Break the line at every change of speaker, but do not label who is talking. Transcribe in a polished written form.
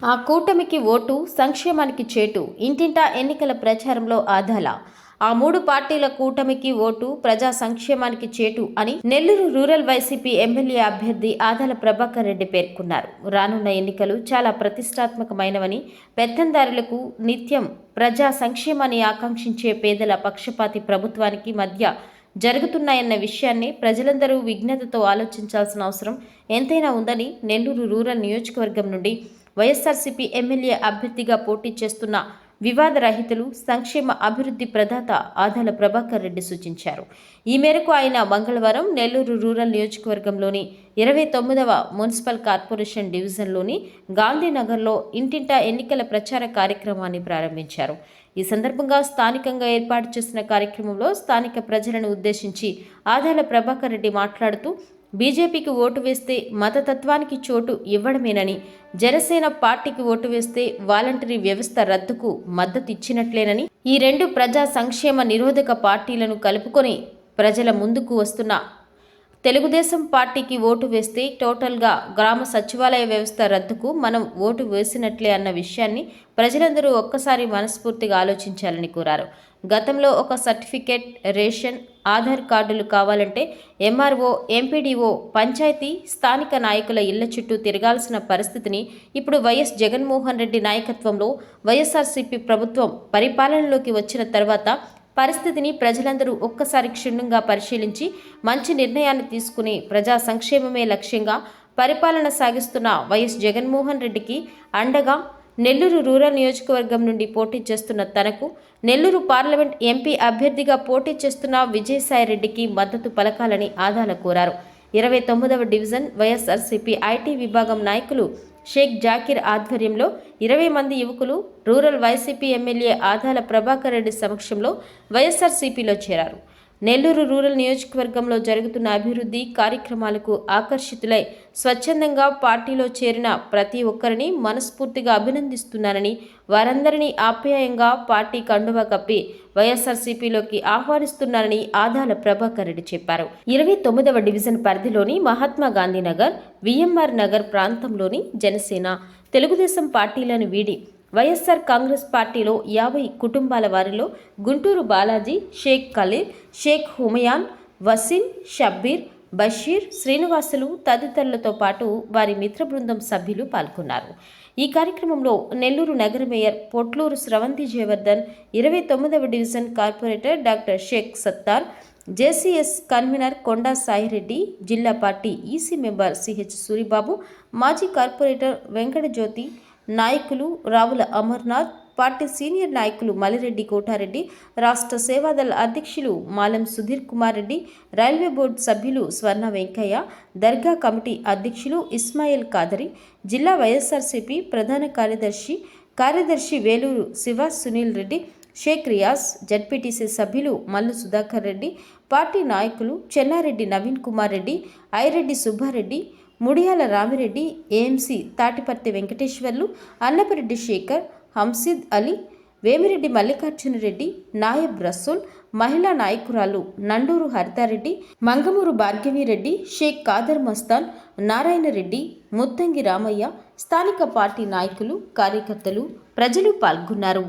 ఆ కూటమికి ఓటు, సంక్షేమానికి చేటు, ఇంటింటా ఎన్నికల ప్రచారంలో ఆదాల. ఆ మూడు పార్టీల కూటమికి ఓటు, ప్రజా సంక్షేమానికి చేటు అని నెల్లూరు రూరల్ వైసీపీ ఎమ్మెల్యే అభ్యర్థి ఆదాల ప్రభాకర్ రెడ్డి పేర్కొన్నారు. రానున్న ఎన్నికలు చాలా ప్రతిష్టాత్మకమైనవని, పెత్తందారులకు నిత్యం ప్రజా సంక్షేమాన్ని ఆకాంక్షించే పేదల పక్షపాతి ప్రభుత్వానికి మధ్య జరుగుతున్నాయన్న విషయాన్ని ప్రజలందరూ విజ్ఞతతో ఆలోచించాల్సిన అవసరం ఎంతైనా ఉందని నెల్లూరు రూరల్ నియోజకవర్గం నుండి వైఎస్ఆర్సీపీ ఎమ్మెల్యే అభ్యర్థిగా పోటీ చేస్తున్న వివాద రహితులు, సంక్షేమ అభివృద్ధి ప్రదాత ఆదాల ప్రభాకర్ రెడ్డి సూచించారు. ఈ మేరకు ఆయన మంగళవారం నెల్లూరు రూరల్ నియోజకవర్గంలోని 29వ మున్సిపల్ కార్పొరేషన్ డివిజన్లోని గాంధీనగర్లో ఇంటింటా ఎన్నికల ప్రచార కార్యక్రమాన్ని ప్రారంభించారు. ఈ సందర్భంగా స్థానికంగా ఏర్పాటు చేసిన కార్యక్రమంలో స్థానిక ప్రజలను ఉద్దేశించి ఆదాల ప్రభాకర్ రెడ్డి మాట్లాడుతూ, బీజేపీకి ఓటు వేస్తే మతతత్వానికి చోటు ఇవ్వడమేనని, జనసేన పార్టీకి ఓటు వేస్తే వాలంటరీ వ్యవస్థ రద్దుకు మద్దతు ఇచ్చినట్లేనని, ఈ రెండు ప్రజా సంక్షేమ నిరోధక పార్టీలను కలుపుకొని ప్రజల ముందుకు వస్తున్న తెలుగుదేశం పార్టీకి ఓటు వేస్తే టోటల్గా గ్రామ సచివాలయ వ్యవస్థ రద్దుకు మనం ఓటు వేసినట్లే అన్న విషయాన్ని ప్రజలందరూ ఒక్కసారి మనస్ఫూర్తిగా ఆలోచించాలని కోరారు. గతంలో ఒక సర్టిఫికేట్, రేషన్, ఆధార్ కార్డులు కావాలంటే ఎంఆర్ఓ, ఎంపీడీఓ, పంచాయతీ, స్థానిక నాయకుల ఇళ్ల చుట్టూ తిరగాల్సిన పరిస్థితిని ఇప్పుడు వైఎస్ జగన్మోహన్ రెడ్డి నాయకత్వంలో వైఎస్ఆర్సీపీ ప్రభుత్వం పరిపాలనలోకి వచ్చిన తర్వాత పరిస్థితిని ప్రజలందరూ ఒక్కసారి క్షుణ్ణంగా పరిశీలించి మంచి నిర్ణయాన్ని తీసుకుని ప్రజా సంక్షేమమే లక్ష్యంగా పరిపాలన సాగిస్తున్న వైఎస్ జగన్మోహన్ రెడ్డికి అండగా నెల్లూరు రూరల్ నియోజకవర్గం నుండి పోటీ చేస్తున్న తనకు, నెల్లూరు పార్లమెంట్ ఎంపీ అభ్యర్థిగా పోటీ చేస్తున్న విజయసాయిరెడ్డికి మద్దతు పలకాలని ఆదాల కోరారు. 29వ డివిజన్ వైఎస్ఆర్సీపీ ఐటీ విభాగం నాయకులు షేక్ జాకీర్ ఆధ్వర్యంలో 20 మంది యువకులు rural YCP MLA Adala Prabhakar Reddy సమక్షంలో వైఎస్ఆర్సీపీలో చేరారు. నెల్లూరు రూరల్ నియోజకవర్గంలో జరుగుతున్న అభివృద్ధి కార్యక్రమాలకు ఆకర్షితులై స్వచ్ఛందంగా పార్టీలో చేరిన ప్రతి ఒక్కరిని మనస్ఫూర్తిగా అభినందిస్తున్నానని, వారందరినీ ఆప్యాయంగా పార్టీ కండువా కప్పి వైఎస్ఆర్సీపీలోకి ఆహ్వానిస్తున్నారని ఆదాల ప్రభాకర్ రెడ్డి చెప్పారు. 29వ డివిజన్ పరిధిలోని మహాత్మా గాంధీ నగర్, విఎంఆర్ నగర్ ప్రాంతంలోని జనసేన, తెలుగుదేశం పార్టీలను వీడి వైఎస్ఆర్ కాంగ్రెస్ పార్టీలో 50 కుటుంబాల వారిలో గుంటూరు బాలాజీ, షేక్ ఖలీల్, షేక్ హుమయాన్, వసీం, షబ్బీర్, బషీర్, శ్రీనివాసులు తదితరులతో పాటు వారి మిత్ర బృందం సభ్యులు పాల్గొన్నారు. ఈ కార్యక్రమంలో నెల్లూరు నగర మేయర్ పొట్లూరు స్రవంతి జయవర్ధన్, 29వ division corporator doctor Sheikh Sattar, JCS convener Konda Sai Reddy, జిల్లా party EC member CH Suribabu, మాజీ కార్పొరేటర్ వెంకటజ్యోతి, నాయకులు రావుల అమర్నాథ్, పార్టీ సీనియర్ నాయకులు మలిరెడ్డి కోటారెడ్డి, రాష్ట్ర సేవాదళ అధ్యక్షులు మాలం సుధీర్ కుమార్ రెడ్డి, రైల్వే బోర్డు సభ్యులు స్వర్ణ వెంకయ్య, దర్గా కమిటీ అధ్యక్షులు ఇస్మాయిల్ కాదరి, జిల్లా వైఎస్ఆర్సీపీ ప్రధాన కార్యదర్శి వేలూరు శివ సునీల్ రెడ్డి, షేక్ రియాజ్, జడ్పీటీసీ సభ్యులు మల్లు సుధాకర్ రెడ్డి, పార్టీ నాయకులు చెన్నారెడ్డి నవీన్ కుమార్ రెడ్డి, ఐరెడ్డి సుబ్బారెడ్డి, ముడియాల రామిరెడ్డి, ఏఎంసీ తాటిపర్తి వెంకటేశ్వర్లు, అన్నపరెడ్డి శేఖర్, హంసిద్ అలీ, వేమిరెడ్డి మల్లికార్జున రెడ్డి, నాయబ్ రసూల్, మహిళా నాయకురాలు నండూరు హరితారెడ్డి, మంగమూరు భార్గవిరెడ్డి, షేక్ కాదర్ మస్తాన్, నారాయణ రెడ్డి, ముత్తంగి రామయ్య, స్థానిక పార్టీ నాయకులు, కార్యకర్తలు, ప్రజలు పాల్గొన్నారు.